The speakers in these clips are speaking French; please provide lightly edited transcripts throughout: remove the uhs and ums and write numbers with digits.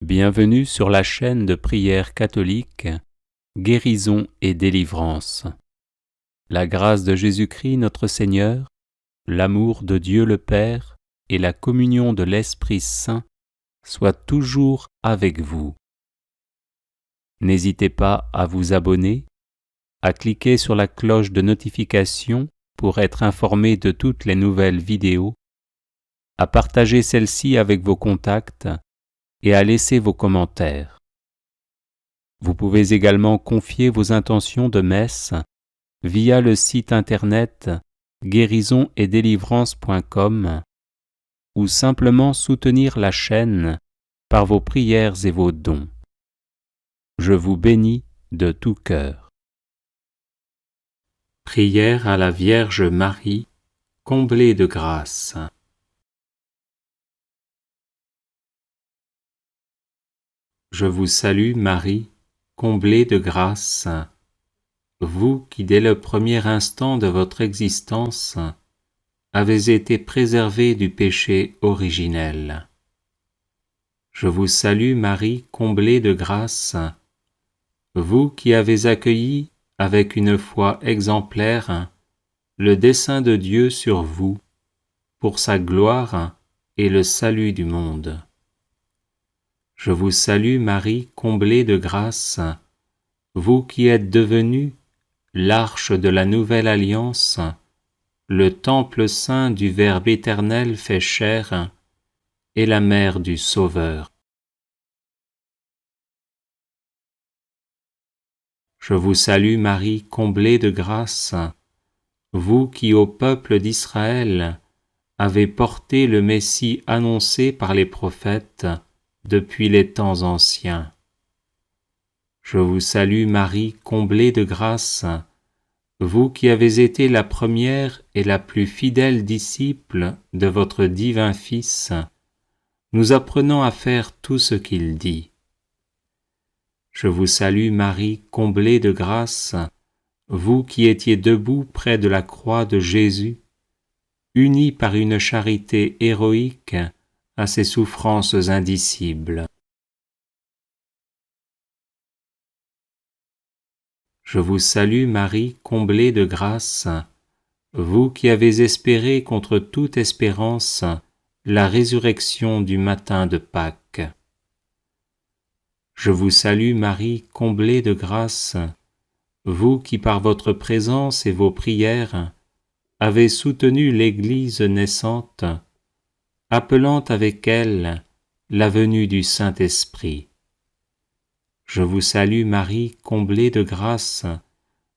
Bienvenue sur la chaîne de prière catholique, Guérison et délivrance. La grâce de Jésus-Christ notre Seigneur, l'amour de Dieu le Père et la communion de l'Esprit Saint soient toujours avec vous. N'hésitez pas à vous abonner, à cliquer sur la cloche de notification pour être informé de toutes les nouvelles vidéos, à partager celle-ci avec vos contacts et à laisser vos commentaires. Vous pouvez également confier vos intentions de messe via le site internet guérisonetdélivrance.com ou simplement soutenir la chaîne par vos prières et vos dons. Je vous bénis de tout cœur. Prière à la Vierge Marie, comblée de grâce. Je vous salue Marie, comblée de grâce, vous qui dès le premier instant de votre existence avez été préservée du péché originel. Je vous salue Marie, comblée de grâce, vous qui avez accueilli avec une foi exemplaire le dessein de Dieu sur vous, pour sa gloire et le salut du monde. Je vous salue Marie, comblée de grâce, vous qui êtes devenue l'arche de la nouvelle alliance, le temple saint du Verbe éternel fait chair, et la mère du Sauveur. Je vous salue Marie, comblée de grâce, vous qui au peuple d'Israël avez porté le Messie annoncé par les prophètes depuis les temps anciens. Je vous salue Marie, comblée de grâce, vous qui avez été la première et la plus fidèle disciple de votre divin Fils, nous apprenant à faire tout ce qu'il dit. Je vous salue Marie, comblée de grâce, vous qui étiez debout près de la croix de Jésus, unie par une charité héroïque à ses souffrances indicibles. Je vous salue Marie, comblée de grâce, vous qui avez espéré contre toute espérance la résurrection du matin de Pâques. Je vous salue Marie, comblée de grâce, vous qui par votre présence et vos prières avez soutenu l'Église naissante, appelant avec elle la venue du Saint-Esprit. Je vous salue Marie, comblée de grâce,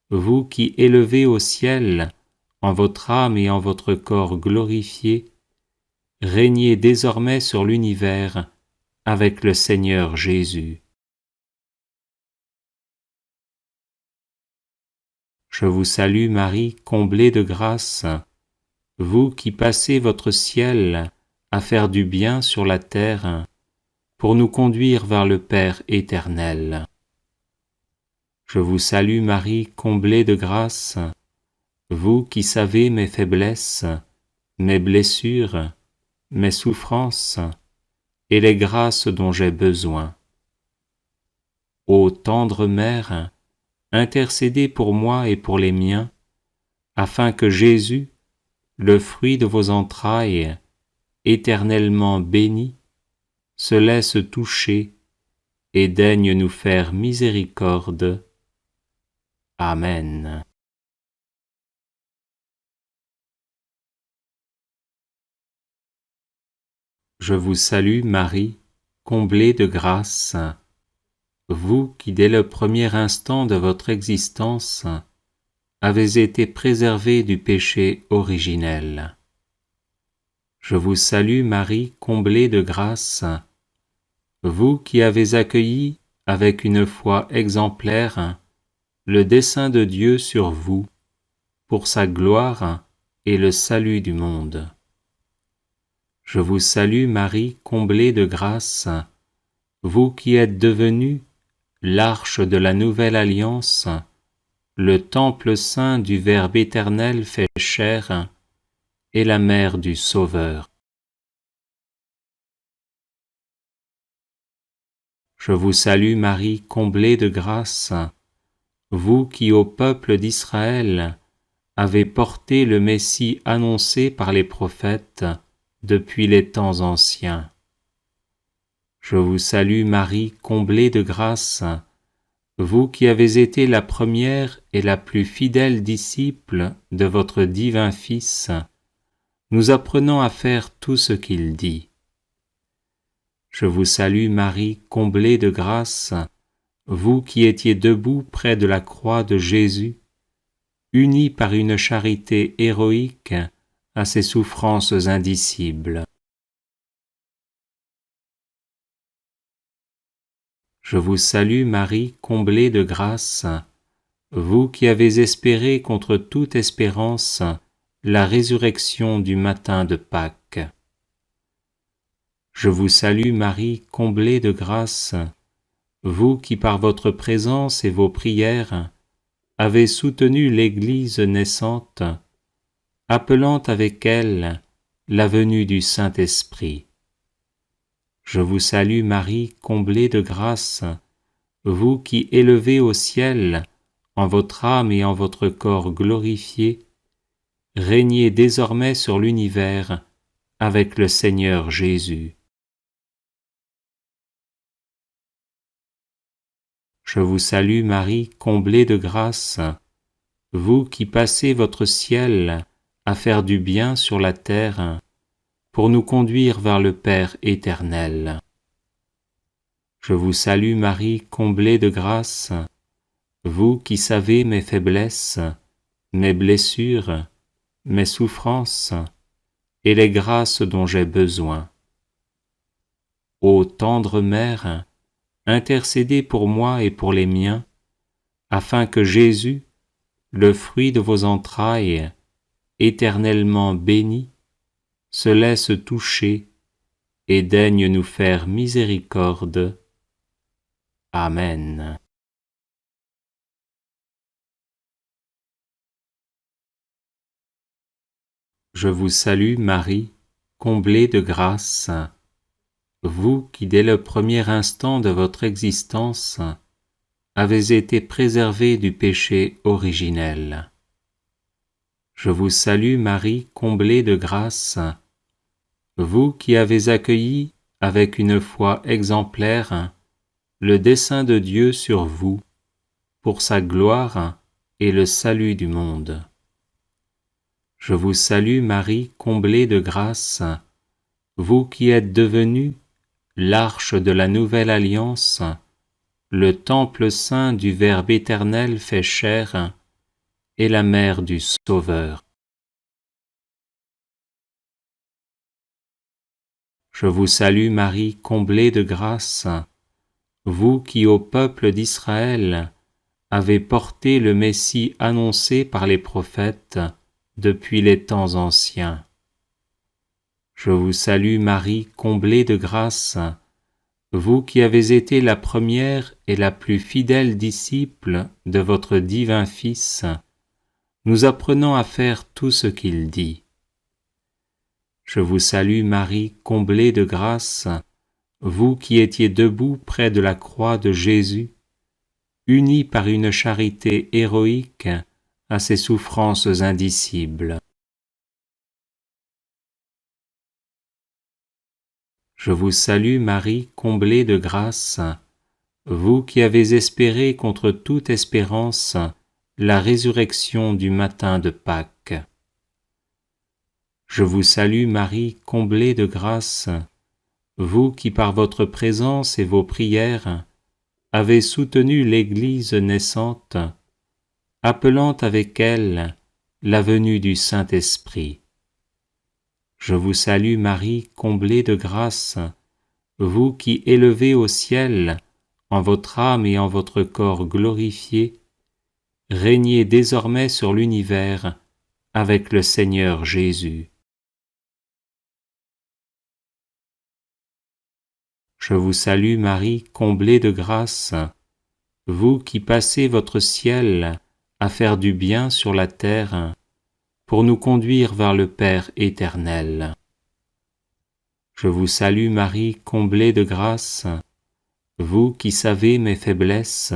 vous qui élevez au ciel, en votre âme et en votre corps glorifiés, régnez désormais sur l'univers avec le Seigneur Jésus. Je vous salue Marie, comblée de grâce, vous qui passez votre ciel à faire du bien sur la terre, pour nous conduire vers le Père éternel. Je vous salue Marie, comblée de grâce, vous qui savez mes faiblesses, mes blessures, mes souffrances et les grâces dont j'ai besoin. Ô tendre Mère, intercédez pour moi et pour les miens, afin que Jésus, le fruit de vos entrailles, éternellement béni, se laisse toucher et daigne nous faire miséricorde. Amen. Je vous salue Marie, comblée de grâce, vous qui dès le premier instant de votre existence avez été préservée du péché originel. Je vous salue Marie, comblée de grâce, vous qui avez accueilli avec une foi exemplaire le dessein de Dieu sur vous, pour sa gloire et le salut du monde. Je vous salue Marie, comblée de grâce, vous qui êtes devenue l'arche de la nouvelle alliance, le temple saint du Verbe éternel fait chair, et la mère du Sauveur. Je vous salue Marie, comblée de grâce, vous qui au peuple d'Israël avez porté le Messie annoncé par les prophètes depuis les temps anciens. Je vous salue Marie, comblée de grâce, vous qui avez été la première et la plus fidèle disciple de votre divin Fils, nous apprenant à faire tout ce qu'il dit. Je vous salue Marie, comblée de grâce, vous qui étiez debout près de la croix de Jésus, unis par une charité héroïque à ses souffrances indicibles. Je vous salue Marie, comblée de grâce, vous qui avez espéré contre toute espérance la résurrection du matin de Pâques. Je vous salue Marie, comblée de grâce, vous qui par votre présence et vos prières avez soutenu l'Église naissante, appelant avec elle la venue du Saint-Esprit. Je vous salue Marie, comblée de grâce, vous qui élevez au ciel, en votre âme et en votre corps glorifiés, régnez désormais sur l'univers avec le Seigneur Jésus. Je vous salue Marie, comblée de grâce, vous qui passez votre ciel à faire du bien sur la terre, pour nous conduire vers le Père éternel. Je vous salue Marie, comblée de grâce, vous qui savez mes faiblesses, mes blessures, mes souffrances et les grâces dont j'ai besoin. Ô tendre Mère, intercédez pour moi et pour les miens, afin que Jésus, le fruit de vos entrailles, éternellement béni, se laisse toucher et daigne nous faire miséricorde. Amen. Je vous salue Marie, comblée de grâce, vous qui dès le premier instant de votre existence avez été préservée du péché originel. Je vous salue Marie, comblée de grâce, vous qui avez accueilli avec une foi exemplaire le dessein de Dieu sur vous, pour sa gloire et le salut du monde. Je vous salue Marie, comblée de grâce, vous qui êtes devenue l'arche de la nouvelle alliance, le temple saint du Verbe éternel fait chair, et la mère du Sauveur. Je vous salue Marie, comblée de grâce, vous qui au peuple d'Israël avez porté le Messie annoncé par les prophètes depuis les temps anciens. Je vous salue Marie, comblée de grâce, vous qui avez été la première et la plus fidèle disciple de votre divin Fils, nous apprenant à faire tout ce qu'il dit. Je vous salue Marie, comblée de grâce, vous qui étiez debout près de la croix de Jésus, unis par une charité héroïque à ses souffrances indicibles. Je vous salue Marie, comblée de grâce, vous qui avez espéré contre toute espérance la résurrection du matin de Pâques. Je vous salue Marie, comblée de grâce, vous qui par votre présence et vos prières avez soutenu l'Église naissante, appelant avec elle la venue du Saint-Esprit. Je vous salue Marie, comblée de grâce, vous qui élevez au ciel, en votre âme et en votre corps glorifiés, régnez désormais sur l'univers avec le Seigneur Jésus. Je vous salue Marie, comblée de grâce, vous qui passez votre ciel à faire du bien sur la terre, pour nous conduire vers le Père éternel. Je vous salue Marie, comblée de grâce, vous qui savez mes faiblesses,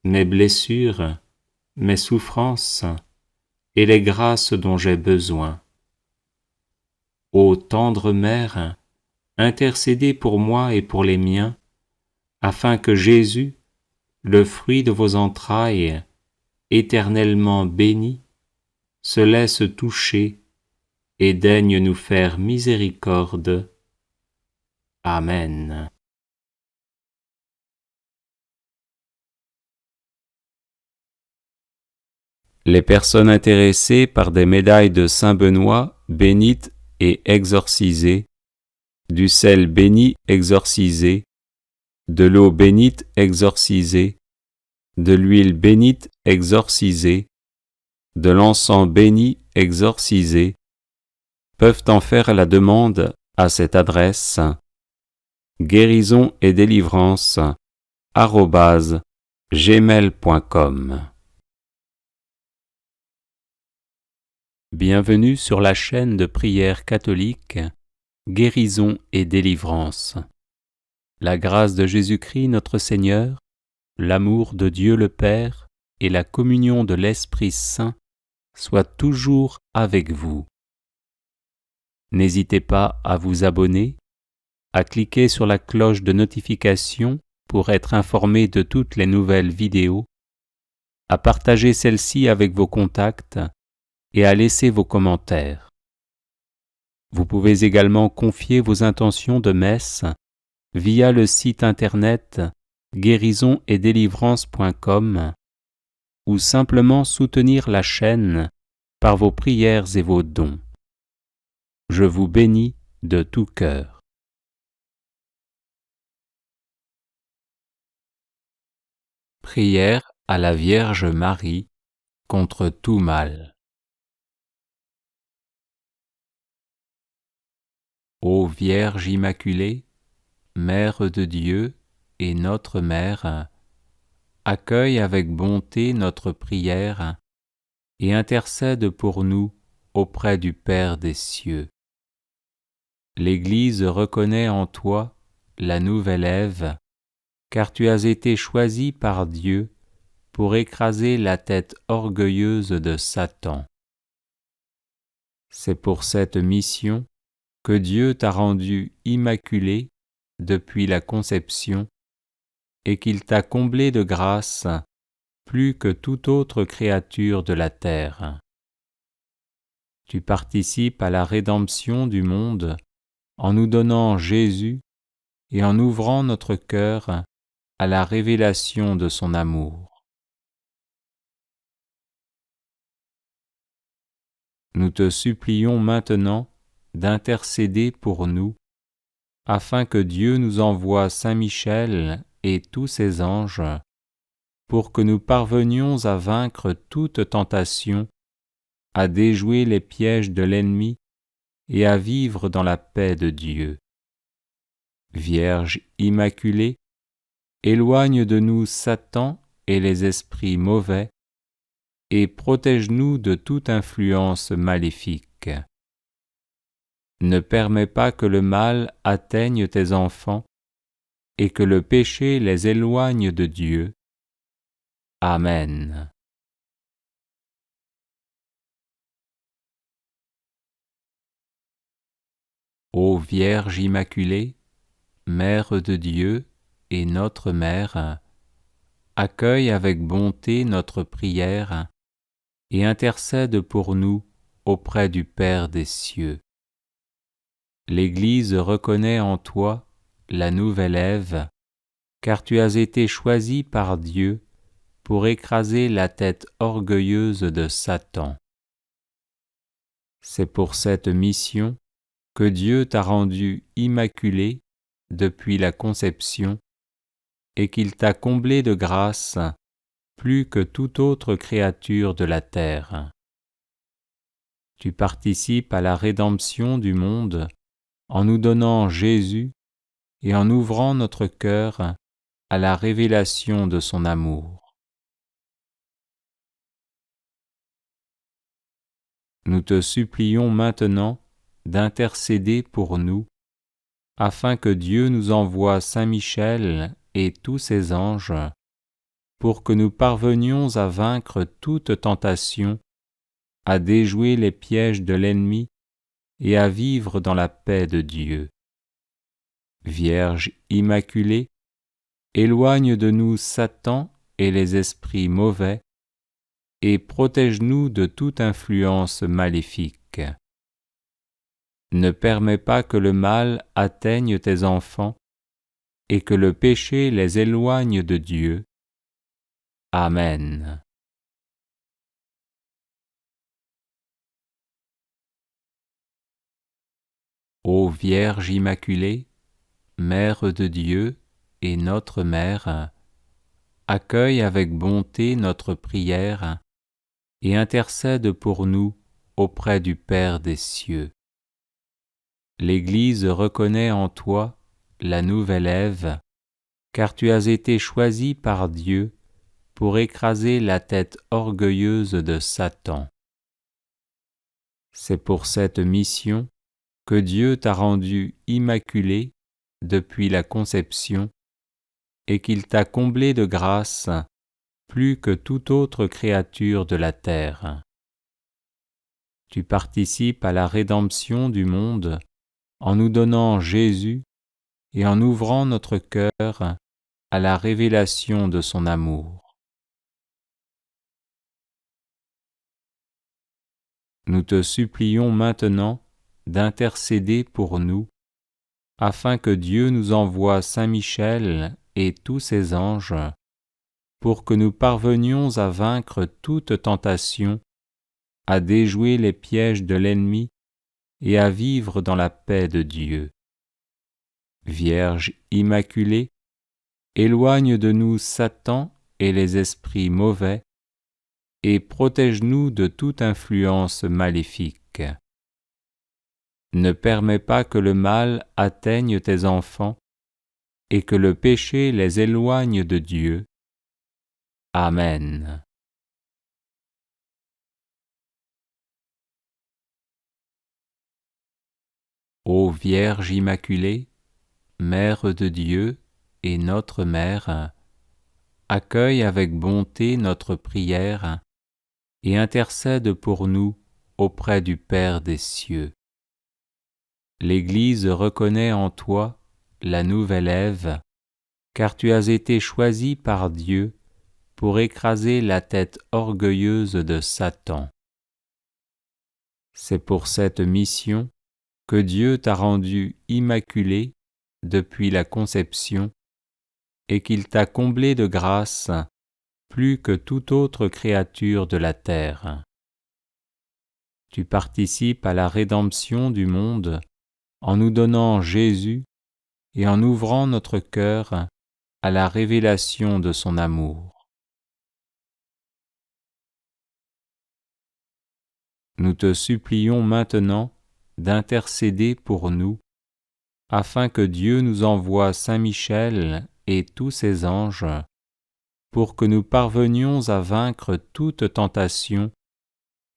mes blessures, mes souffrances et les grâces dont j'ai besoin. Ô tendre Mère, intercédez pour moi et pour les miens, afin que Jésus, le fruit de vos entrailles, éternellement béni, se laisse toucher et daigne nous faire miséricorde. Amen. Les personnes intéressées par des médailles de Saint Benoît bénites et exorcisées, du sel béni exorcisé, de l'eau bénite exorcisée, de l'huile bénite exorcisée, de l'encens béni exorcisé, peuvent en faire la demande à cette adresse guérison et délivrance @gmail.com. Bienvenue sur la chaîne de prière catholique Guérison et délivrance. La grâce de Jésus-Christ notre Seigneur, l'amour de Dieu le Père et la communion de l'Esprit Saint soient toujours avec vous. N'hésitez pas à vous abonner, à cliquer sur la cloche de notification pour être informé de toutes les nouvelles vidéos, à partager celle-ci avec vos contacts et à laisser vos commentaires. Vous pouvez également confier vos intentions de messe via le site internet guérisonetdélivrance.com ou simplement soutenir la chaîne par vos prières et vos dons. Je vous bénis de tout cœur. Prière à la Vierge Marie contre tout mal. Ô Vierge Immaculée, Mère de Dieu et notre Mère, accueille avec bonté notre prière et intercède pour nous auprès du Père des cieux. L'Église reconnaît en toi la nouvelle Ève, car tu as été choisie par Dieu pour écraser la tête orgueilleuse de Satan. C'est pour cette mission que Dieu t'a rendue immaculée depuis la conception et qu'il t'a comblée de grâce plus que toute autre créature de la terre. Tu participes à la rédemption du monde en nous donnant Jésus et en ouvrant notre cœur à la révélation de son amour. Nous te supplions maintenant d'intercéder pour nous, afin que Dieu nous envoie Saint Michel et tous ses anges, pour que nous parvenions à vaincre toute tentation, à déjouer les pièges de l'ennemi et à vivre dans la paix de Dieu. Vierge Immaculée, éloigne de nous Satan et les esprits mauvais, et protège-nous de toute influence maléfique. Ne permets pas que le mal atteigne tes enfants et que le péché les éloigne de Dieu. Amen. Ô Vierge Immaculée, Mère de Dieu et notre Mère, accueille avec bonté notre prière et intercède pour nous auprès du Père des cieux. L'Église reconnaît en toi la nouvelle Ève, car tu as été choisie par Dieu pour écraser la tête orgueilleuse de Satan. C'est pour cette mission que Dieu t'a rendue immaculée depuis la conception et qu'il t'a comblée de grâce plus que toute autre créature de la terre. Tu participes à la rédemption du monde en nous donnant Jésus et en ouvrant notre cœur à la révélation de son amour. Nous te supplions maintenant d'intercéder pour nous, afin que Dieu nous envoie Saint Michel et tous ses anges, pour que nous parvenions à vaincre toute tentation, à déjouer les pièges de l'ennemi et à vivre dans la paix de Dieu. Vierge immaculée, éloigne de nous Satan et les esprits mauvais, et protège-nous de toute influence maléfique. Ne permets pas que le mal atteigne tes enfants, et que le péché les éloigne de Dieu. Amen. Ô Vierge immaculée, Mère de Dieu et notre Mère, accueille avec bonté notre prière et intercède pour nous auprès du Père des cieux. L'Église reconnaît en toi la nouvelle Ève, car tu as été choisie par Dieu pour écraser la tête orgueilleuse de Satan. C'est pour cette mission que Dieu t'a rendue immaculée depuis la conception et qu'il t'a comblée de grâce plus que toute autre créature de la terre. Tu participes à la rédemption du monde en nous donnant Jésus et en ouvrant notre cœur à la révélation de son amour. Nous te supplions maintenant d'intercéder pour nous, afin que Dieu nous envoie Saint Michel et tous ses anges, pour que nous parvenions à vaincre toute tentation, à déjouer les pièges de l'ennemi et à vivre dans la paix de Dieu. Vierge immaculée, éloigne de nous Satan et les esprits mauvais, et protège-nous de toute influence maléfique. Ne permets pas que le mal atteigne tes enfants, et que le péché les éloigne de Dieu. Amen. Ô Vierge immaculée, Mère de Dieu et notre Mère, accueille avec bonté notre prière et intercède pour nous auprès du Père des cieux. L'Église reconnaît en toi la nouvelle Ève, car tu as été choisie par Dieu pour écraser la tête orgueilleuse de Satan. C'est pour cette mission que Dieu t'a rendue immaculée depuis la conception et qu'il t'a comblée de grâce plus que toute autre créature de la terre. Tu participes à la rédemption du monde en nous donnant Jésus et en ouvrant notre cœur à la révélation de son amour. Nous te supplions maintenant d'intercéder pour nous, afin que Dieu nous envoie Saint Michel et tous ses anges, pour que nous parvenions à vaincre toute tentation,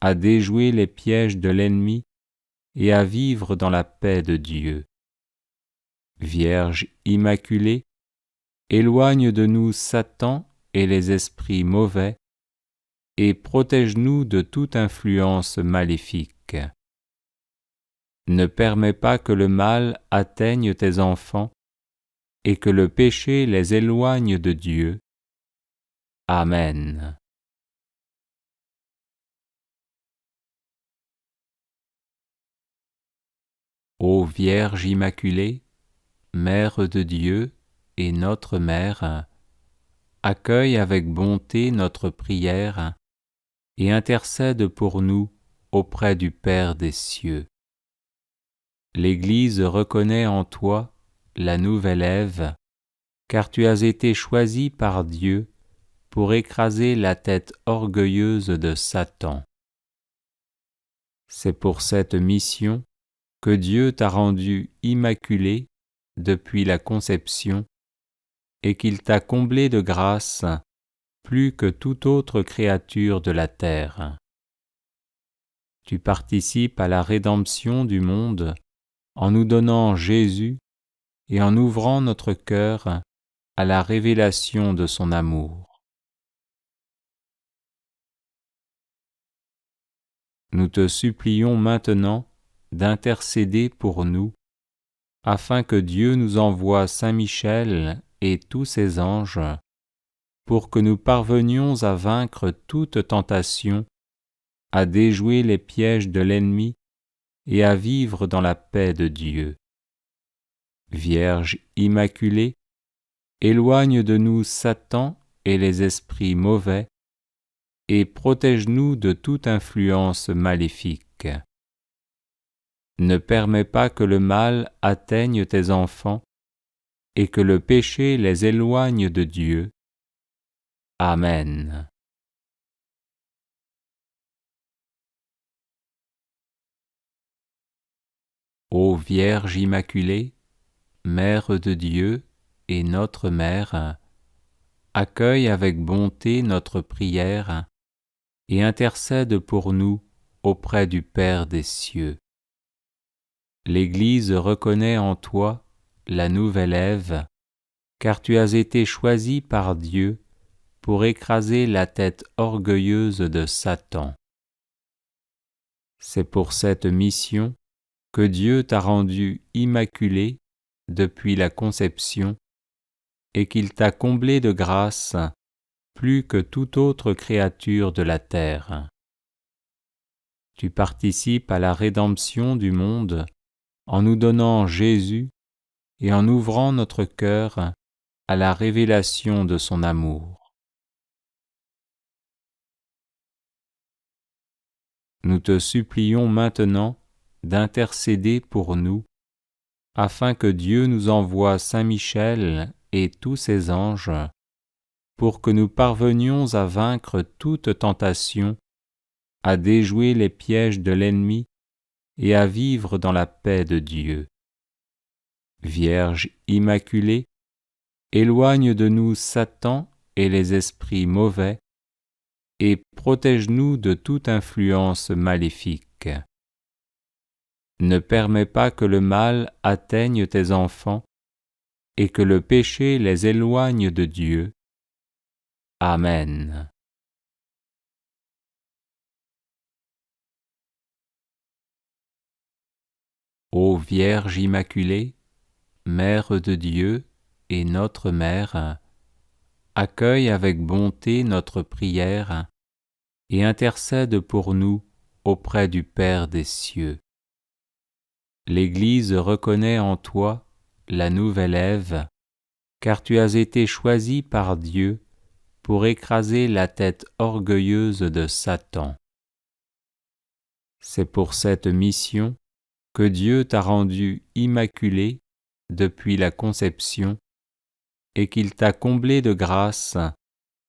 à déjouer les pièges de l'ennemi et à vivre dans la paix de Dieu. Vierge immaculée, éloigne de nous Satan et les esprits mauvais, et protège-nous de toute influence maléfique. Ne permets pas que le mal atteigne tes enfants, et que le péché les éloigne de Dieu. Amen. Ô Vierge immaculée, Mère de Dieu et notre Mère, accueille avec bonté notre prière et intercède pour nous auprès du Père des cieux. L'Église reconnaît en toi la nouvelle Ève, car tu as été choisie par Dieu pour écraser la tête orgueilleuse de Satan. C'est pour cette mission que Dieu t'a rendue immaculée depuis la conception et qu'il t'a comblée de grâce plus que toute autre créature de la terre. Tu participes à la rédemption du monde en nous donnant Jésus et en ouvrant notre cœur à la révélation de son amour. Nous te supplions maintenant d'intercéder pour nous, afin que Dieu nous envoie Saint Michel et tous ses anges, pour que nous parvenions à vaincre toute tentation, à déjouer les pièges de l'ennemi et à vivre dans la paix de Dieu. Vierge immaculée, éloigne de nous Satan et les esprits mauvais, et protège-nous de toute influence maléfique. Ne permets pas que le mal atteigne tes enfants, et que le péché les éloigne de Dieu. Amen. Ô Vierge immaculée, Mère de Dieu et notre Mère, accueille avec bonté notre prière et intercède pour nous auprès du Père des cieux. L'Église reconnaît en toi la nouvelle Ève, car tu as été choisie par Dieu pour écraser la tête orgueilleuse de Satan. C'est pour cette mission que Dieu t'a rendue immaculée depuis la conception et qu'il t'a comblée de grâce plus que toute autre créature de la terre. Tu participes à la rédemption du monde en nous donnant Jésus et en ouvrant notre cœur à la révélation de son amour. Nous te supplions maintenant d'intercéder pour nous, afin que Dieu nous envoie Saint Michel et tous ses anges, pour que nous parvenions à vaincre toute tentation, à déjouer les pièges de l'ennemi et à vivre dans la paix de Dieu. Vierge immaculée, éloigne de nous Satan et les esprits mauvais, et protège-nous de toute influence maléfique. Ne permets pas que le mal atteigne tes enfants, et que le péché les éloigne de Dieu. Amen. Ô Vierge immaculée, Mère de Dieu et notre Mère, accueille avec bonté notre prière et intercède pour nous auprès du Père des cieux. L'Église reconnaît en toi la nouvelle Ève, car tu as été choisie par Dieu pour écraser la tête orgueilleuse de Satan. C'est pour cette mission que Dieu t'a rendue immaculée depuis la conception et qu'il t'a comblée de grâce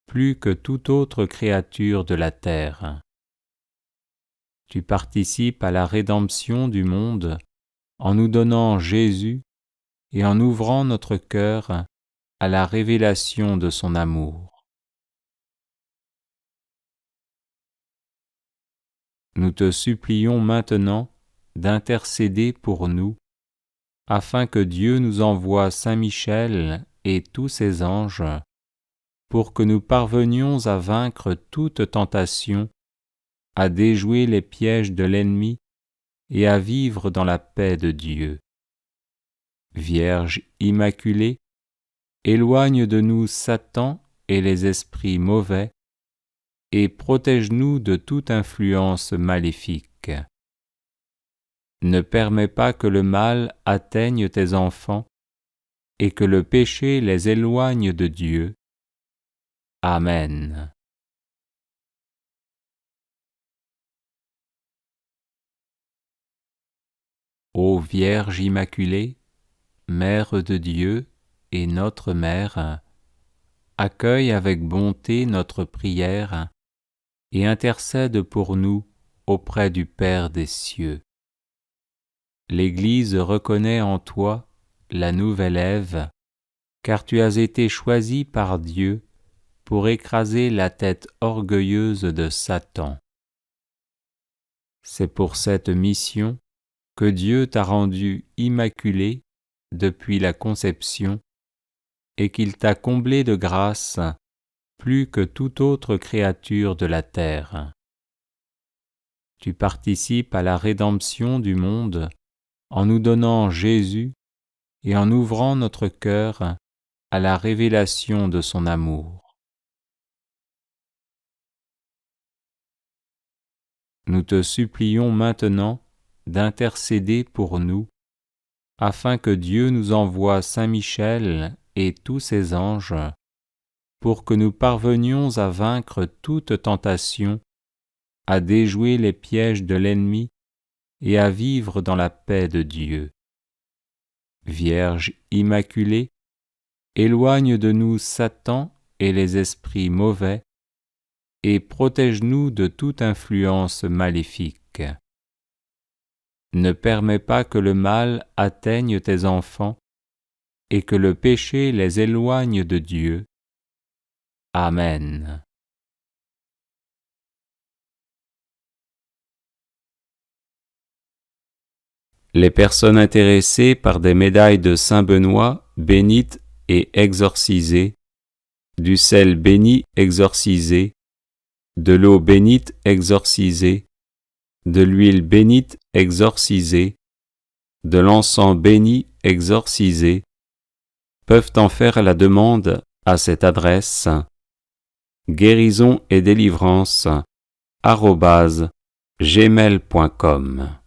plus que toute autre créature de la terre. Tu participes à la rédemption du monde en nous donnant Jésus et en ouvrant notre cœur à la révélation de son amour. Nous te supplions maintenant d'intercéder pour nous, afin que Dieu nous envoie Saint Michel et tous ses anges, pour que nous parvenions à vaincre toute tentation, à déjouer les pièges de l'ennemi et à vivre dans la paix de Dieu. Vierge immaculée, éloigne de nous Satan et les esprits mauvais, et protège-nous de toute influence maléfique. Ne permets pas que le mal atteigne tes enfants, et que le péché les éloigne de Dieu. Amen. Ô Vierge immaculée, Mère de Dieu et notre Mère, accueille avec bonté notre prière et intercède pour nous auprès du Père des cieux. L'Église reconnaît en toi la nouvelle Ève, car tu as été choisie par Dieu pour écraser la tête orgueilleuse de Satan. C'est pour cette mission que Dieu t'a rendue immaculée depuis la conception et qu'il t'a comblé de grâce plus que toute autre créature de la terre. Tu participes à la rédemption du monde en nous donnant Jésus et en ouvrant notre cœur à la révélation de son amour. Nous te supplions maintenant d'intercéder pour nous, afin que Dieu nous envoie Saint Michel et tous ses anges, pour que nous parvenions à vaincre toute tentation, à déjouer les pièges de l'ennemi et à vivre dans la paix de Dieu. Vierge immaculée, éloigne de nous Satan et les esprits mauvais, et protège-nous de toute influence maléfique. Ne permets pas que le mal atteigne tes enfants et que le péché les éloigne de Dieu. Amen. Les personnes intéressées par des médailles de Saint Benoît bénites et exorcisées, du sel béni exorcisé, de l'eau bénite exorcisée, de l'huile bénite exorcisée, de l'encens béni exorcisé, peuvent en faire la demande à cette adresse guérisonetdélivrance@gmail.com.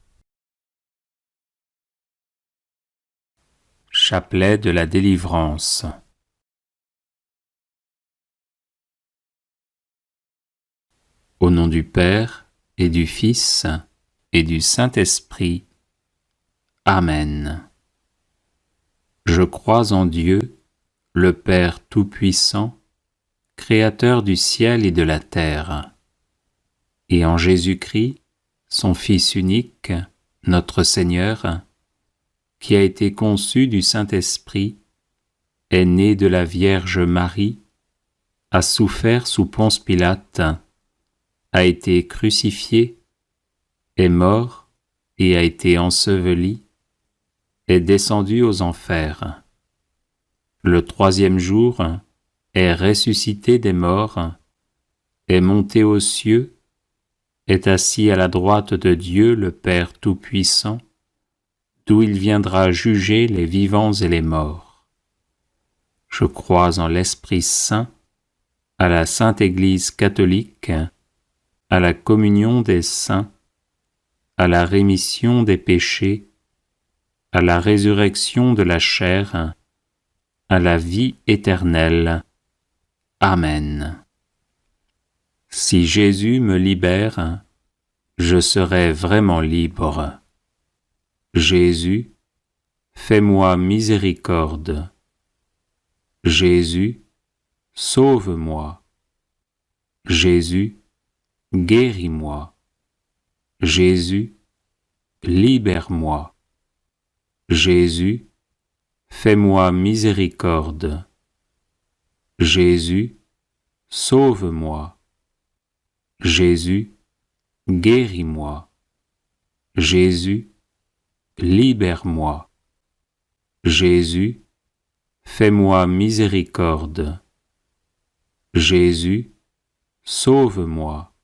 Chapelet de la délivrance. Au nom du Père et du Fils et du Saint-Esprit. Amen. Je crois en Dieu, le Père Tout-Puissant, Créateur du ciel et de la terre, et en Jésus-Christ, son Fils unique, notre Seigneur, qui a été conçu du Saint-Esprit, est né de la Vierge Marie, a souffert sous Ponce Pilate, a été crucifié, est mort et a été enseveli, est descendu aux enfers. Le troisième jour, est ressuscité des morts, est monté aux cieux, est assis à la droite de Dieu le Père Tout-Puissant, d'où il viendra juger les vivants et les morts. Je crois en l'Esprit Saint, à la Sainte Église catholique, à la communion des saints, à la rémission des péchés, à la résurrection de la chair, à la vie éternelle. Amen. Si Jésus me libère, je serai vraiment libre. Jésus, fais-moi miséricorde. Jésus, sauve-moi. Jésus, guéris-moi. Jésus, libère-moi. Jésus, fais-moi miséricorde. Jésus, sauve-moi. Jésus, guéris-moi. Jésus, libère-moi. Jésus, fais-moi miséricorde. Jésus, sauve-moi.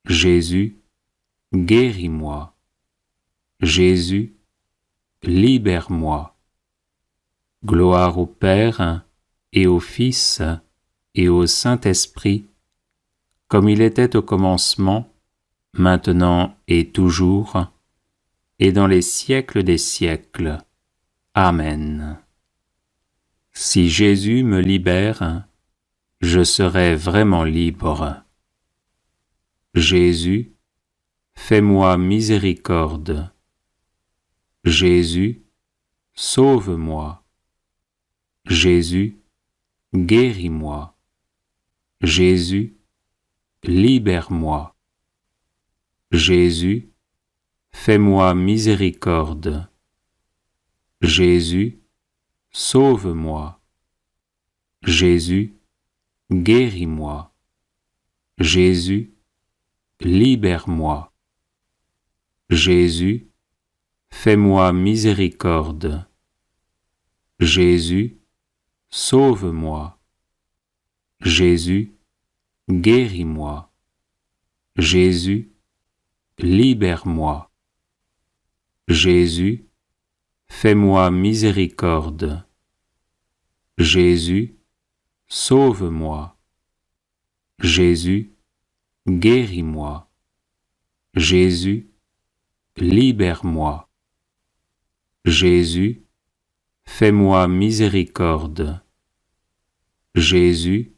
Jésus, guéris-moi. Jésus, libère-moi. Gloire au Père et au Fils et au Saint-Esprit, comme il était au commencement, maintenant et toujours, et dans les siècles des siècles. Amen. Si Jésus me libère, je serai vraiment libre. Jésus, fais-moi miséricorde. Jésus, sauve-moi. Jésus, guéris-moi. Jésus, libère-moi. Jésus, fais-moi miséricorde. Jésus, sauve-moi. Jésus, guéris-moi. Jésus, libère-moi. Jésus, fais-moi miséricorde. Jésus, sauve-moi. Jésus, guéris-moi. Jésus, libère-moi. Jésus, fais-moi miséricorde. Jésus, sauve-moi. Jésus, guéris-moi. Jésus, libère-moi. Jésus, fais-moi miséricorde. Jésus,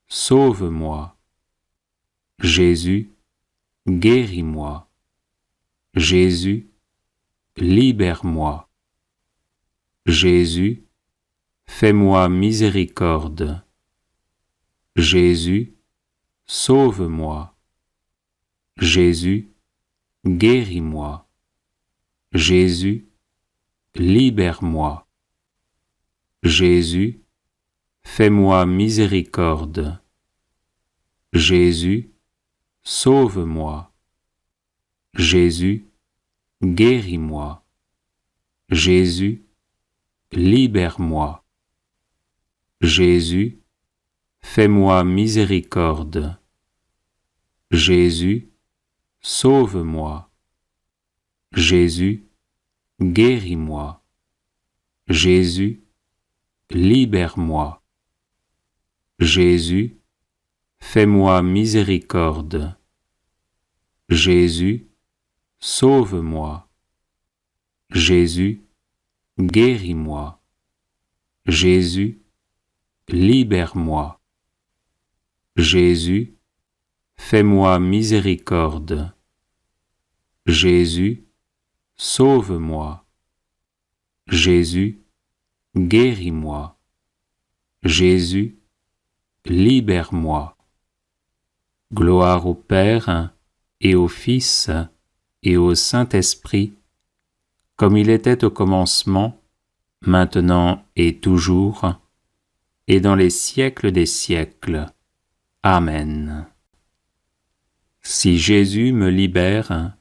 sauve-moi. Jésus, guéris-moi. Jésus, libère-moi. Jésus, fais-moi miséricorde. Jésus, sauve-moi. Jésus, guéris-moi. Jésus, libère-moi. Jésus, fais-moi miséricorde. Jésus, sauve-moi. Jésus, guéris-moi. Jésus, libère-moi. Jésus, fais-moi miséricorde. Jésus, sauve-moi. Jésus, guéris-moi. Jésus, libère-moi. Jésus, fais-moi miséricorde. Jésus, sauve-moi. Jésus, guéris-moi. Jésus, libère-moi. Jésus, fais-moi miséricorde. Jésus, sauve-moi. Jésus, guéris-moi. Jésus, libère-moi. Gloire au Père et au Fils et au Saint-Esprit, comme il était au commencement, maintenant et toujours, et dans les siècles des siècles. Amen. Si Jésus me libère,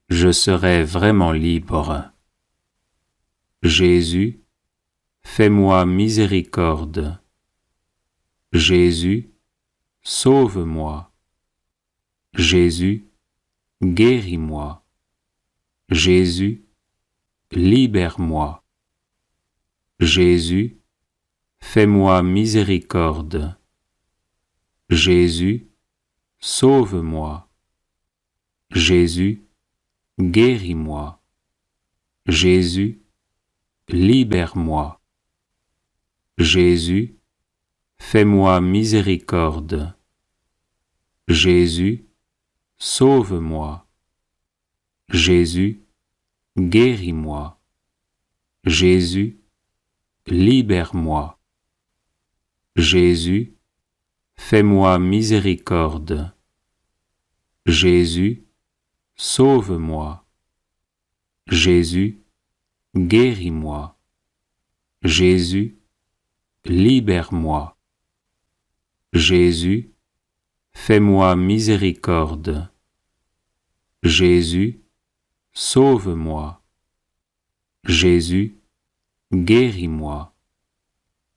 je serai vraiment libre. Jésus, fais-moi miséricorde. Jésus, sauve-moi. Jésus, guéris-moi. Jésus, libère-moi. Jésus, fais-moi miséricorde. Jésus, sauve-moi. Jésus, guéris-moi. Jésus, libère-moi. Jésus, fais-moi miséricorde. Jésus, sauve-moi. Jésus, guéris-moi. Jésus, libère-moi. Jésus, fais-moi miséricorde. Jésus, sauve-moi. Jésus, guéris-moi. Jésus, libère-moi. Jésus, fais-moi miséricorde. Jésus, sauve-moi. Jésus, guéris-moi.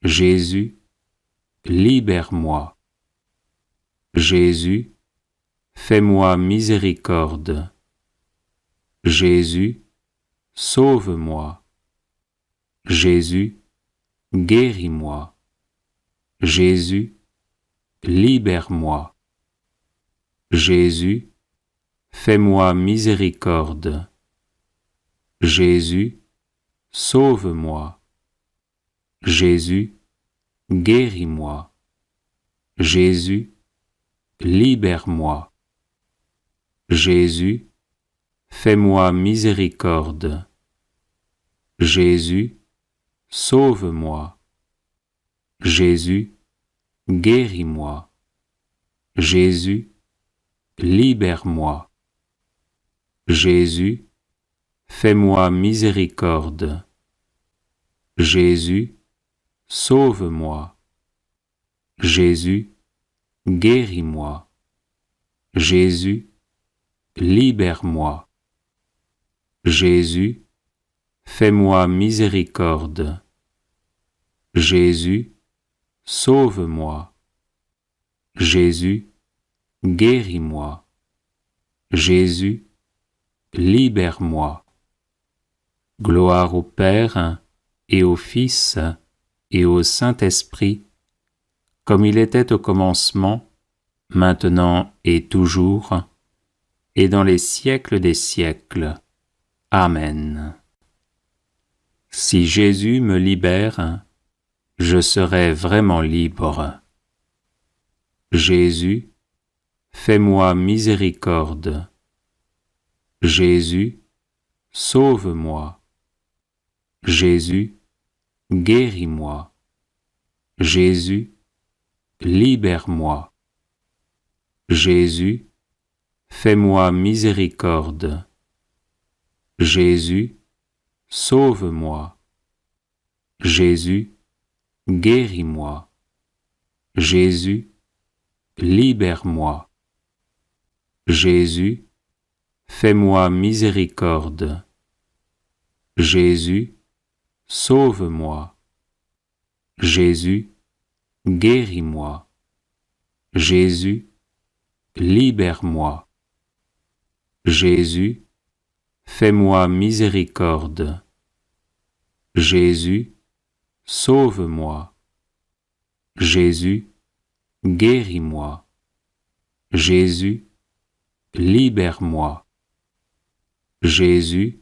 Jésus, libère-moi. Jésus, fais-moi miséricorde. Jésus, sauve-moi. Jésus, guéris-moi. Jésus, libère-moi. Jésus, fais-moi miséricorde. Jésus, sauve-moi. Jésus, guéris-moi. Jésus, libère-moi. Jésus, fais-moi miséricorde. Jésus, sauve-moi. Jésus, guéris-moi. Jésus, libère-moi. Jésus, fais-moi miséricorde. Jésus, sauve-moi. Jésus, guéris-moi. Jésus, libère-moi. Jésus, fais-moi miséricorde. Jésus, sauve-moi. Jésus, guéris-moi. Jésus, libère-moi. Gloire au Père et au Fils et au Saint-Esprit, comme il était au commencement, maintenant et toujours, et dans les siècles des siècles. Amen. Si Jésus me libère, je serai vraiment libre. Jésus, fais-moi miséricorde. Jésus, sauve-moi. Jésus, guéris-moi. Jésus, libère-moi. Jésus, fais-moi miséricorde. Jésus, sauve-moi. Jésus, guéris-moi. Jésus, libère-moi. Jésus, fais-moi miséricorde. Jésus, sauve-moi. Jésus, guéris-moi. Jésus, libère-moi. Jésus, fais-moi miséricorde. Jésus, sauve-moi. Jésus, guéris-moi. Jésus, libère-moi. Jésus,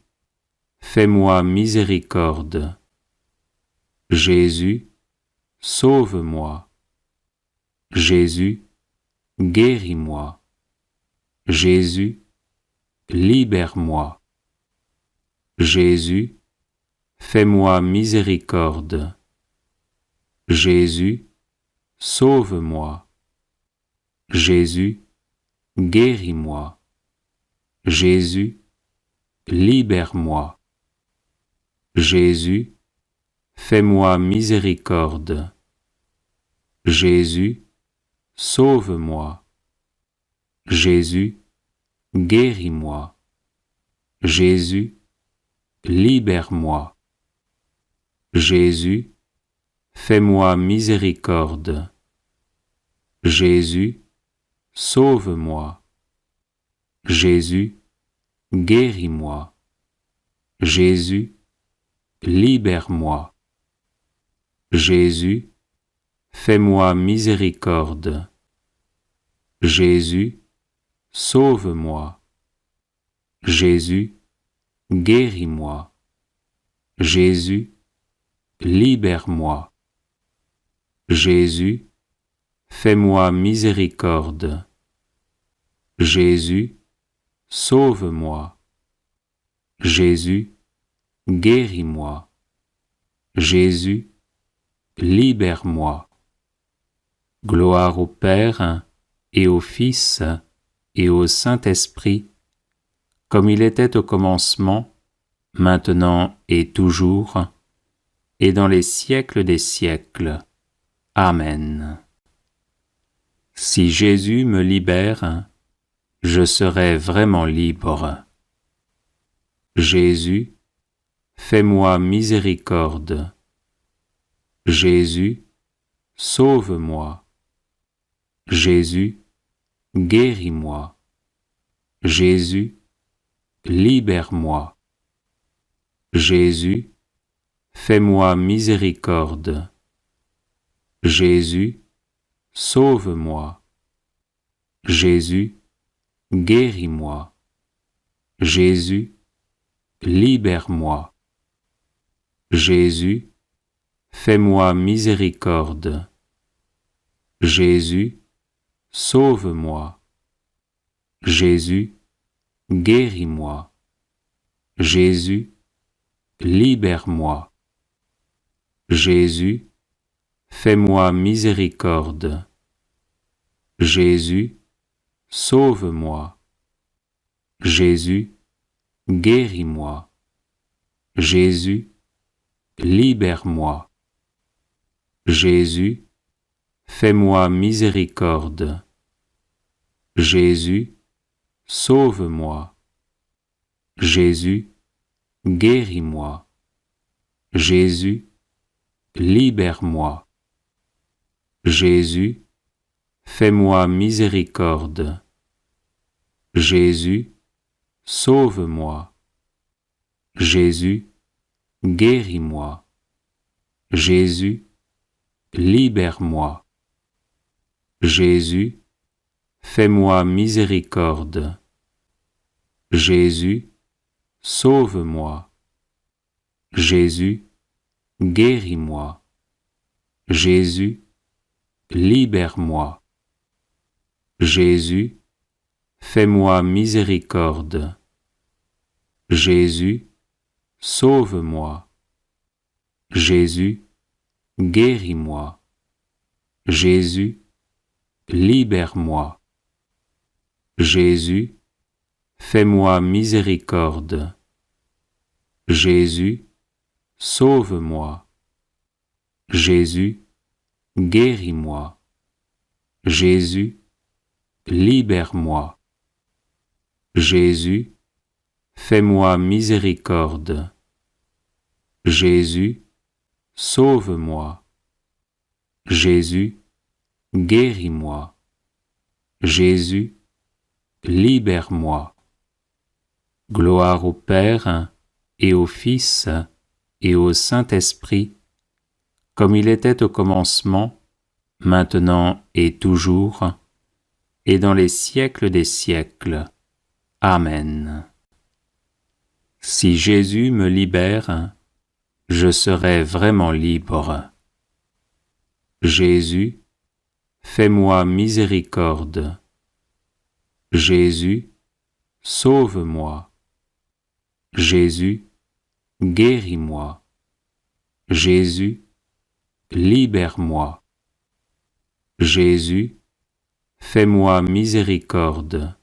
fais-moi miséricorde. Jésus, sauve-moi. Jésus, guéris-moi. Jésus, libère-moi. Jésus, fais-moi miséricorde. Jésus, sauve-moi. Jésus, guéris-moi. Jésus, libère-moi. Jésus, fais-moi miséricorde. Jésus, sauve-moi. Jésus, guéris-moi. Jésus, libère-moi. Jésus, fais-moi miséricorde. Jésus, sauve-moi. Jésus, guéris-moi. Jésus, libère-moi. Jésus, fais-moi miséricorde. Jésus, sauve-moi. Jésus, guéris-moi. Jésus, libère-moi. Jésus, fais-moi miséricorde. Jésus, sauve-moi. Jésus, guéris-moi. Jésus, libère-moi. Gloire au Père et au Fils et au Saint-Esprit, comme il était au commencement, maintenant et toujours, et dans les siècles des siècles. Amen. Si Jésus me libère, je serai vraiment libre. Jésus, fais-moi miséricorde. Jésus, sauve-moi. Jésus, guéris-moi. Jésus, libère-moi. Jésus, fais-moi miséricorde. Jésus, sauve-moi. Jésus, guéris-moi. Jésus, libère-moi. Jésus, fais-moi miséricorde. Jésus, sauve-moi. Jésus, guéris-moi. Jésus, libère-moi. Jésus, fais-moi miséricorde. Jésus, sauve-moi. Jésus, guéris-moi. Jésus, libère-moi. Jésus, fais-moi miséricorde. Jésus, sauve-moi. Jésus, guéris-moi. Jésus, libère-moi. Jésus, fais-moi miséricorde. Jésus, sauve-moi. Jésus, guéris-moi. Jésus, libère-moi. Jésus, fais-moi miséricorde. Jésus, sauve-moi. Jésus, guéris-moi. Jésus, libère-moi. Jésus, fais-moi miséricorde. Jésus, sauve-moi. Jésus, guéris-moi. Jésus, libère-moi. Jésus, fais-moi miséricorde. Jésus, sauve-moi. Jésus, guéris-moi. Jésus, libère-moi. Jésus, fais-moi miséricorde. Jésus, sauve-moi. Jésus, guéris-moi. Jésus, libère-moi. Gloire au Père et au Fils et au Saint-Esprit, comme il était au commencement, maintenant et toujours, et dans les siècles des siècles. Amen. Si Jésus me libère, je serai vraiment libre. Jésus, fais-moi miséricorde. Jésus, sauve-moi. Jésus, guéris-moi. Jésus, libère-moi. Jésus, fais-moi miséricorde.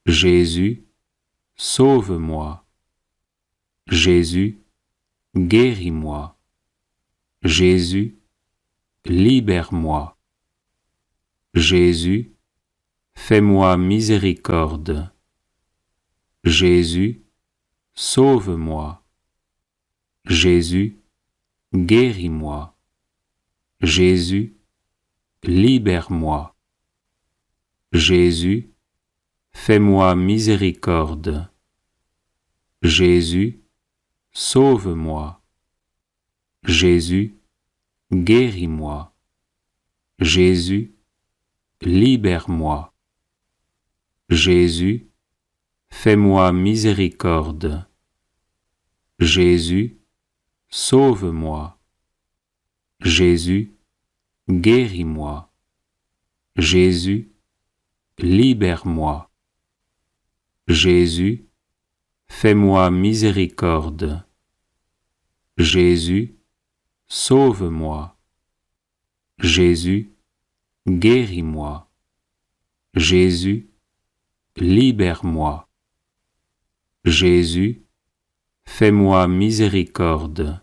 Jésus, sauve-moi. Jésus, guéris-moi. Jésus, libère-moi. Jésus, fais-moi miséricorde. Jésus, sauve-moi. Jésus, guéris-moi. Jésus, libère-moi. Jésus, fais-moi miséricorde. Jésus, sauve-moi. Jésus, guéris-moi. Jésus, libère-moi. Jésus, fais-moi miséricorde. Jésus, sauve-moi. Jésus, guéris-moi. Jésus, libère-moi. Jésus, fais-moi miséricorde. Jésus, sauve-moi. Jésus, guéris-moi. Jésus, libère-moi. Jésus, fais-moi miséricorde.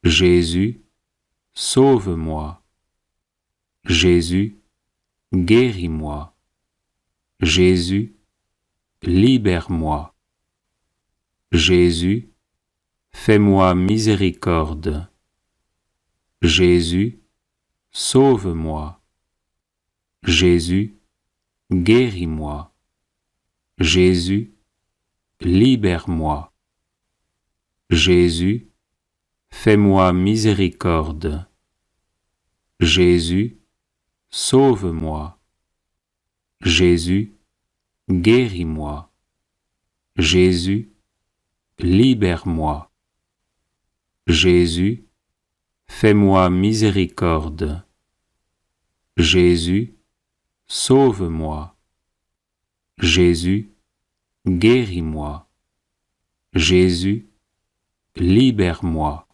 Jésus, sauve-moi. Jésus, guéris-moi. Jésus, libère-moi. Jésus, fais-moi miséricorde. Jésus, sauve-moi. Jésus, guéris-moi. Jésus, libère-moi. Jésus, fais-moi miséricorde. Jésus, sauve-moi. Jésus, guéris-moi. Jésus, libère-moi. Jésus, fais-moi miséricorde. Jésus, sauve-moi. Jésus, guéris-moi. Jésus, libère-moi.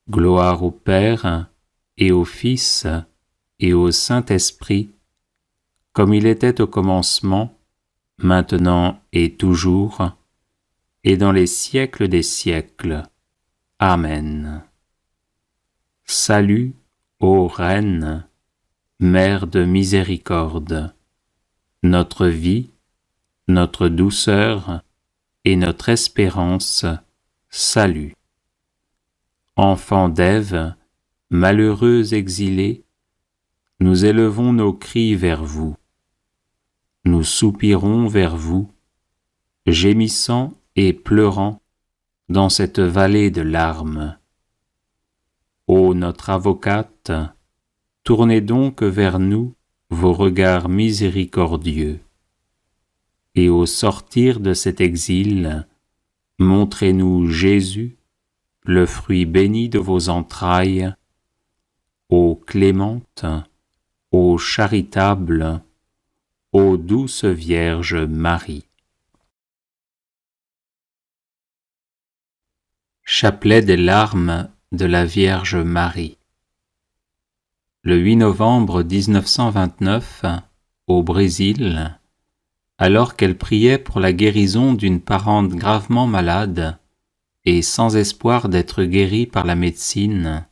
Gloire au Père et au Fils et au Saint-Esprit, comme il était au commencement, maintenant et toujours, et dans les siècles des siècles. Amen. Salut, ô Reine, Mère de miséricorde, notre vie, notre douceur et notre espérance, salut. Enfants d'Ève, malheureux exilés, nous élevons nos cris vers vous. Nous soupirons vers vous, gémissant et pleurant dans cette vallée de larmes. Ô notre avocate, tournez donc vers nous vos regards miséricordieux. Et au sortir de cet exil, montrez-nous Jésus, le fruit béni de vos entrailles, ô clémente, ô charitable, ô douce Vierge Marie. Chapelet des larmes de la Vierge Marie. Le 8 novembre 1929, au Brésil, alors qu'elle priait pour la guérison d'une parente gravement malade et sans espoir d'être guérie par la médecine,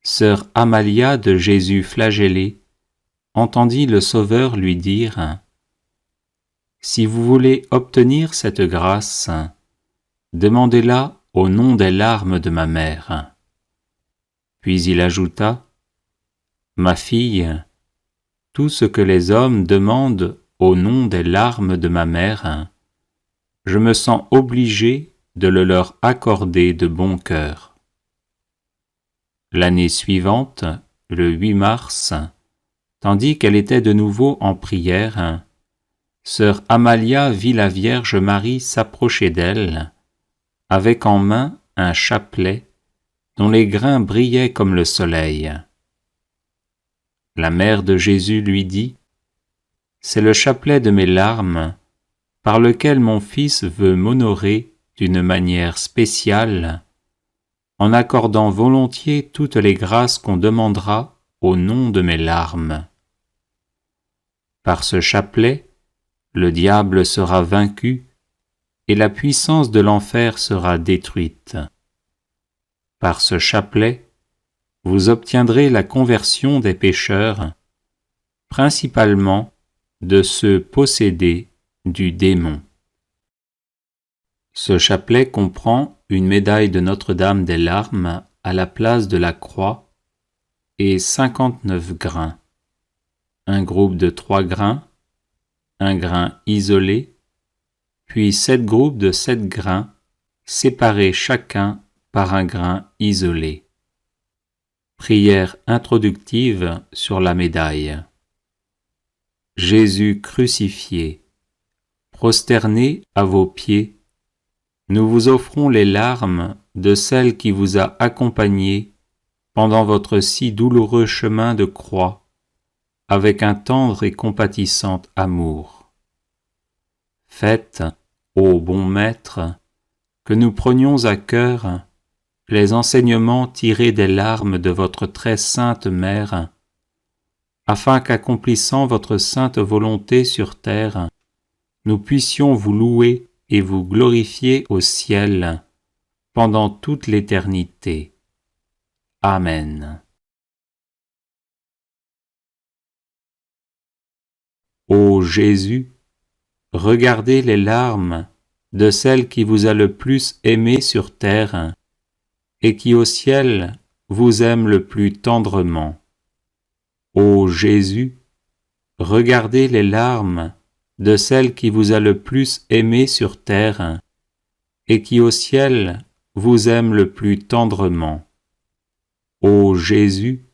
sœur Amalia de Jésus flagellé entendit le Sauveur lui dire « Si vous voulez obtenir cette grâce, demandez-la au nom des larmes de ma mère. » Puis il ajouta « Ma fille, tout ce que les hommes demandent au nom des larmes de ma mère, je me sens obligé de le leur accorder de bon cœur. » L'année suivante, le 8 mars, tandis qu'elle était de nouveau en prière, sœur Amalia vit la Vierge Marie s'approcher d'elle, avec en main un chapelet dont les grains brillaient comme le soleil. La mère de Jésus lui dit « C'est le chapelet de mes larmes, par lequel mon Fils veut m'honorer d'une manière spéciale, en accordant volontiers toutes les grâces qu'on demandera au nom de mes larmes. Par ce chapelet, le diable sera vaincu et la puissance de l'enfer sera détruite. Par ce chapelet, vous obtiendrez la conversion des pécheurs, principalement de ceux possédés du démon. » Ce chapelet comprend une médaille de Notre-Dame des larmes à la place de la croix et 59 grains, un groupe de 3 grains, un grain isolé, puis 7 groupes de 7 grains séparés chacun par un grain isolé. Prière introductive sur la médaille. Jésus crucifié, prosterné à vos pieds, nous vous offrons les larmes de celle qui vous a accompagné pendant votre si douloureux chemin de croix, avec un tendre et compatissant amour. Faites, ô bon Maître, que nous prenions à cœur les enseignements tirés des larmes de votre très sainte Mère, afin qu'accomplissant votre sainte volonté sur terre, nous puissions vous louer et vous glorifier au ciel pendant toute l'éternité. Amen. Ô Jésus, regardez les larmes de celle qui vous a le plus aimé sur terre et qui au ciel vous aime le plus tendrement. Ô Jésus, regardez les larmes de celle qui vous a le plus aimé sur terre et qui au ciel vous aime le plus tendrement. Ô Jésus,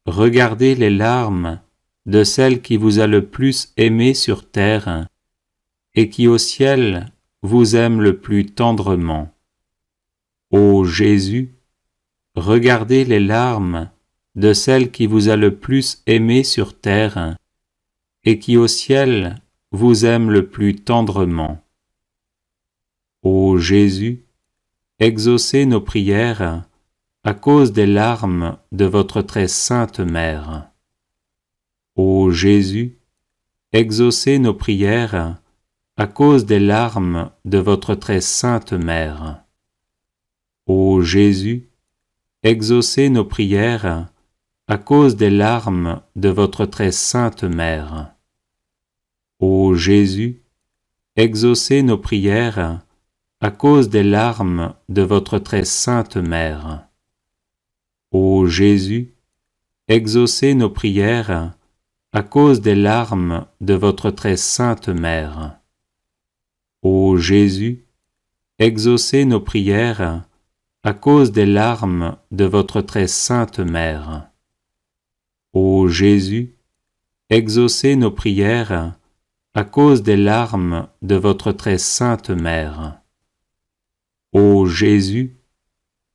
regardez les larmes de celle qui vous a le plus aimé sur terre et qui au ciel vous aime le plus tendrement. Ô Jésus, regardez les larmes de celle qui vous a le plus aimé sur terre et qui au ciel vous aime le plus tendrement. Ô Jésus, exaucez nos prières à cause des larmes de votre très sainte Mère. Ô Jésus, exaucez nos prières à cause des larmes de votre très sainte Mère. Ô Jésus, exaucez nos prières à cause des larmes de votre très sainte Mère. Ô Jésus, exaucez nos prières à cause des larmes de votre très sainte mère. Ô Jésus, exaucez nos prières à cause des larmes de votre très sainte mère. Ô Jésus, exaucez nos prières à cause des larmes de votre très sainte mère. Ô Jésus, exaucez nos prières à cause des larmes de votre très sainte mère. Ô Jésus,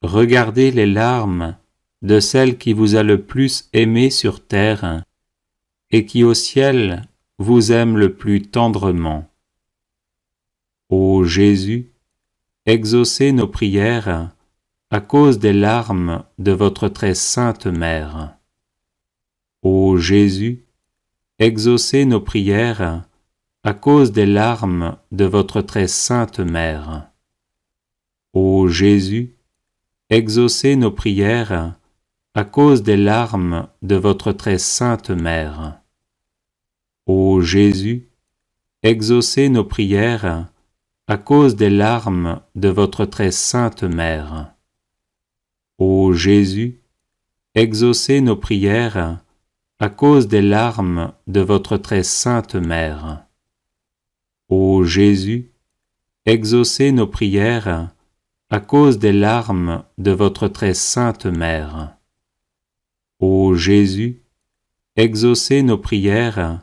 regardez les larmes de celle qui vous a le plus aimé sur terre et qui au ciel vous aime le plus tendrement. Ô Jésus, exaucez nos prières à cause des larmes de votre très sainte mère. Ô Jésus, exaucez nos prières à cause des larmes de votre très sainte mère. Ô Jésus, exaucez nos prières à cause des larmes de votre très sainte mère. Ô Jésus, exaucez nos prières à cause des larmes de votre très sainte mère. Ô Jésus, exaucez nos prières à cause des larmes de votre très sainte mère. Ô Jésus, exaucez nos prières à cause des larmes de votre très sainte mère. Ô Jésus, exaucez nos prières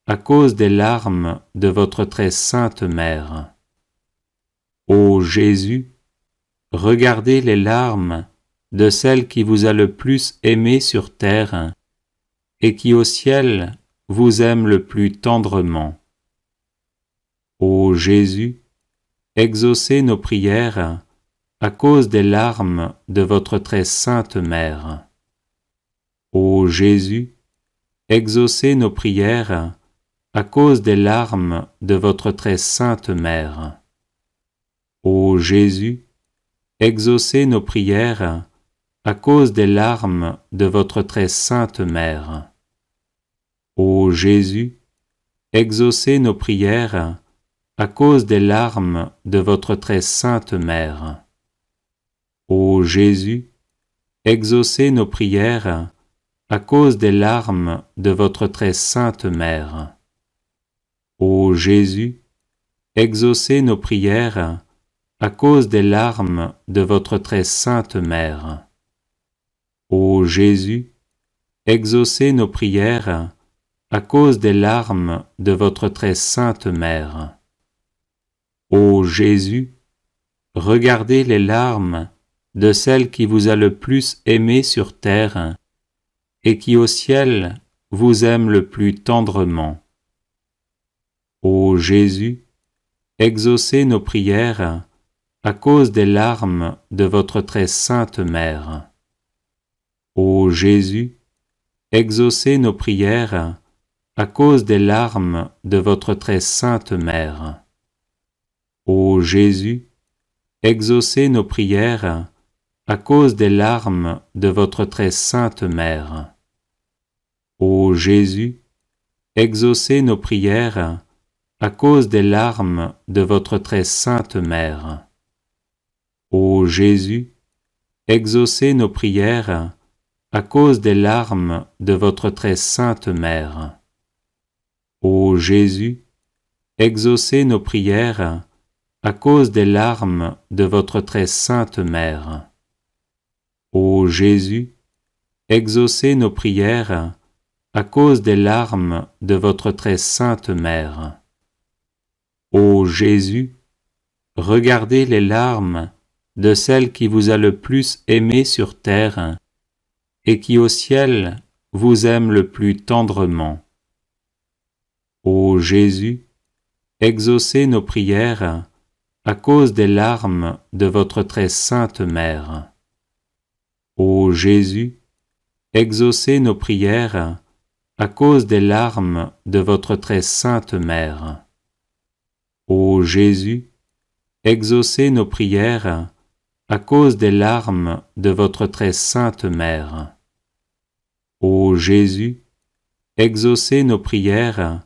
à cause des larmes de votre très sainte mère. Ô Jésus, regardez les larmes de celle qui vous a le plus aimé sur terre et qui au ciel vous aime le plus tendrement. Ô Jésus, exaucez nos prières à cause des larmes de votre très sainte mère. Ô Jésus, exaucez nos prières à cause des larmes de votre très sainte mère. Ô Jésus, exaucez nos prières à cause des larmes de votre très sainte mère. Ô Jésus, exaucez nos prières à cause des larmes de votre très sainte mère. Ô Jésus, exaucez nos prières à cause des larmes de votre très sainte mère. Ô Jésus, exaucez nos prières à cause des larmes de votre très sainte mère. Ô Jésus, exaucez nos prières à cause des larmes de votre très sainte mère. Ô Jésus, regardez les larmes de celle qui vous a le plus aimé sur terre et qui au ciel vous aime le plus tendrement. Ô Jésus, exaucez nos prières à cause des larmes de votre très sainte mère. Ô Jésus, exaucez nos prières à cause des larmes de votre très sainte mère. Ô Jésus, exaucez nos prières à cause des larmes de votre très sainte mère. Ô Jésus, exaucez nos prières à cause des larmes de votre très sainte mère. Ô Jésus, exaucez nos prières à cause des larmes de votre très sainte mère. Ô Jésus, exaucez nos prières à cause des larmes de votre très sainte mère. Ô Jésus, exaucez nos prières à cause des larmes de votre très sainte mère. Ô Jésus, regardez les larmes de celle qui vous a le plus aimé sur terre et qui au ciel vous aime le plus tendrement. Ô Jésus, exaucez nos prières à cause des larmes de votre très sainte mère. Ô Jésus, exaucez nos prières à cause des larmes de votre très sainte mère. Ô Jésus, exaucez nos prières à cause des larmes de votre très sainte mère. Ô Jésus, exaucez nos prières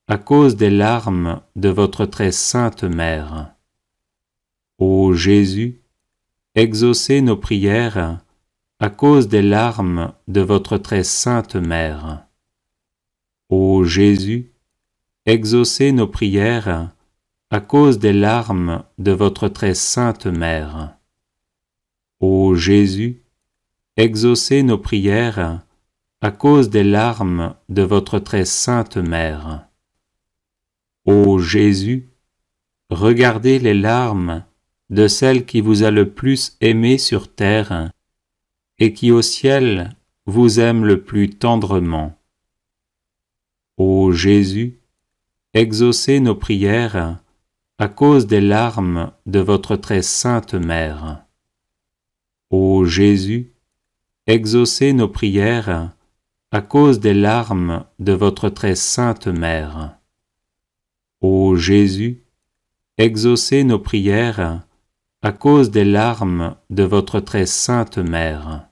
à cause des larmes de votre très sainte mère. Ô Jésus, exaucez nos prières à cause des larmes de votre très sainte Mère. Ô Jésus, exaucez nos prières à cause des larmes de votre très sainte Mère. Ô Jésus, exaucez nos prières à cause des larmes de votre très sainte Mère. Ô Jésus, regardez les larmes de celle qui vous a le plus aimé sur terre et qui au ciel vous aime le plus tendrement. Ô Jésus, exaucez nos prières à cause des larmes de votre très sainte Mère. Ô Jésus, exaucez nos prières à cause des larmes de votre très sainte Mère. Ô Jésus, exaucez nos prières à cause des larmes de votre très sainte Mère.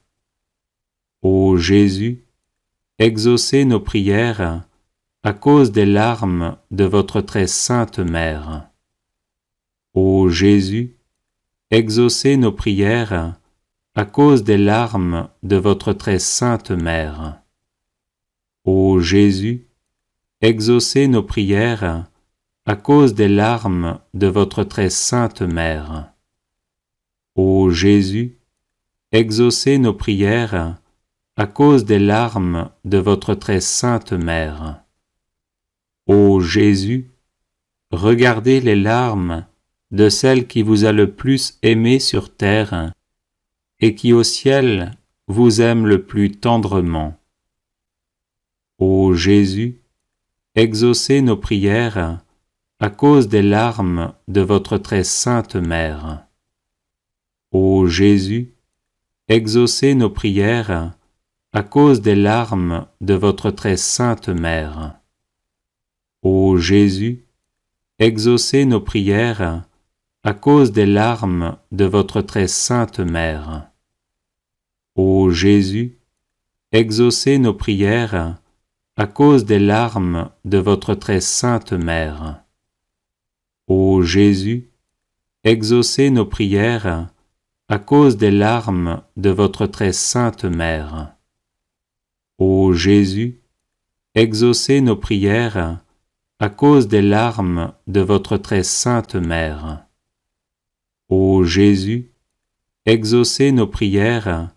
Ô Jésus, exaucez nos prières à cause des larmes de votre très sainte Mère. Ô Jésus, exaucez nos prières à cause des larmes de votre très sainte Mère. Ô Jésus, exaucez nos prières à cause des larmes de votre très sainte Mère. Ô Jésus, exaucez nos prières à cause des larmes de votre très sainte Mère. Ô Jésus, regardez les larmes de celle qui vous a le plus aimé sur terre et qui au ciel vous aime le plus tendrement. Ô Jésus, exaucez nos prières à cause des larmes de votre très sainte Mère. Ô Jésus, exaucez nos prières à cause des larmes de votre très sainte Mère. Ô Jésus, exaucez nos prières à cause des larmes de votre très sainte Mère. Ô Jésus, exaucez nos prières à cause des larmes de votre très sainte Mère. Ô Jésus, exaucez nos prières à cause des larmes de votre très sainte Mère. Ô Jésus, exaucez nos prières à cause des larmes de votre très sainte Mère. Ô Jésus, exaucez nos prières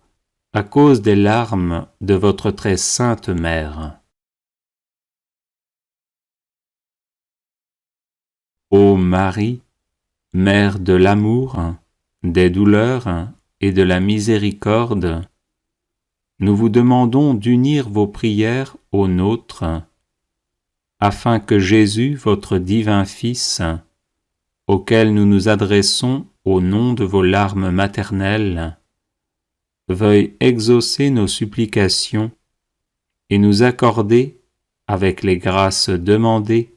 à cause des larmes de votre très sainte Mère. Ô Marie, Mère de l'amour, des douleurs et de la miséricorde, nous vous demandons d'unir vos prières aux nôtres, afin que Jésus, votre divin Fils, auquel nous nous adressons au nom de vos larmes maternelles, veuille exaucer nos supplications et nous accorder, avec les grâces demandées,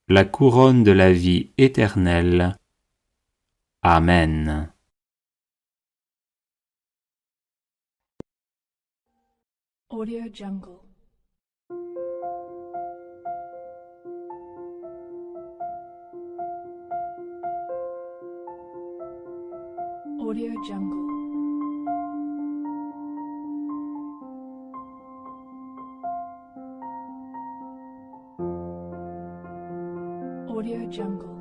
la couronne de la vie éternelle. Amen. Audio Jungle. Audio Jungle. Audio Jungle.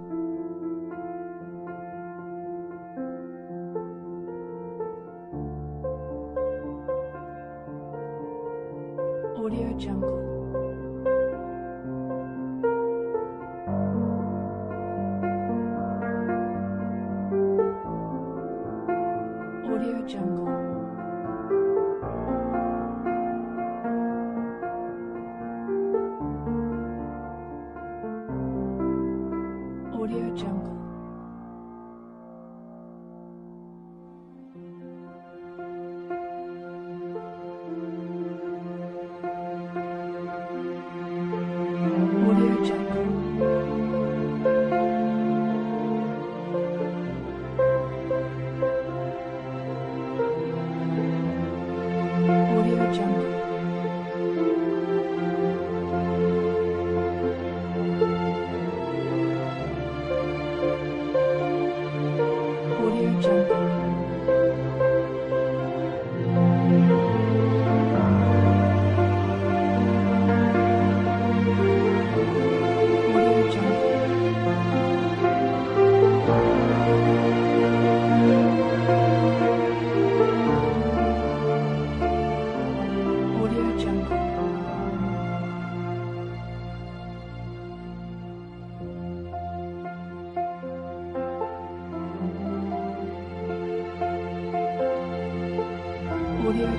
Audio Jungle. Audio Jungle. Audio Jungle. Audio Jungle. Audio Jungle. Audio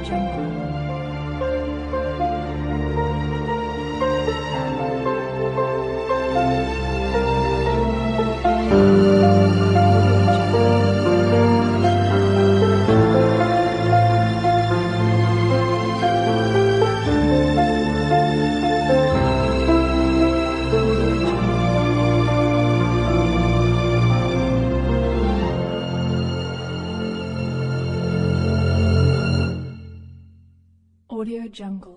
Jungle. Audio Jungle.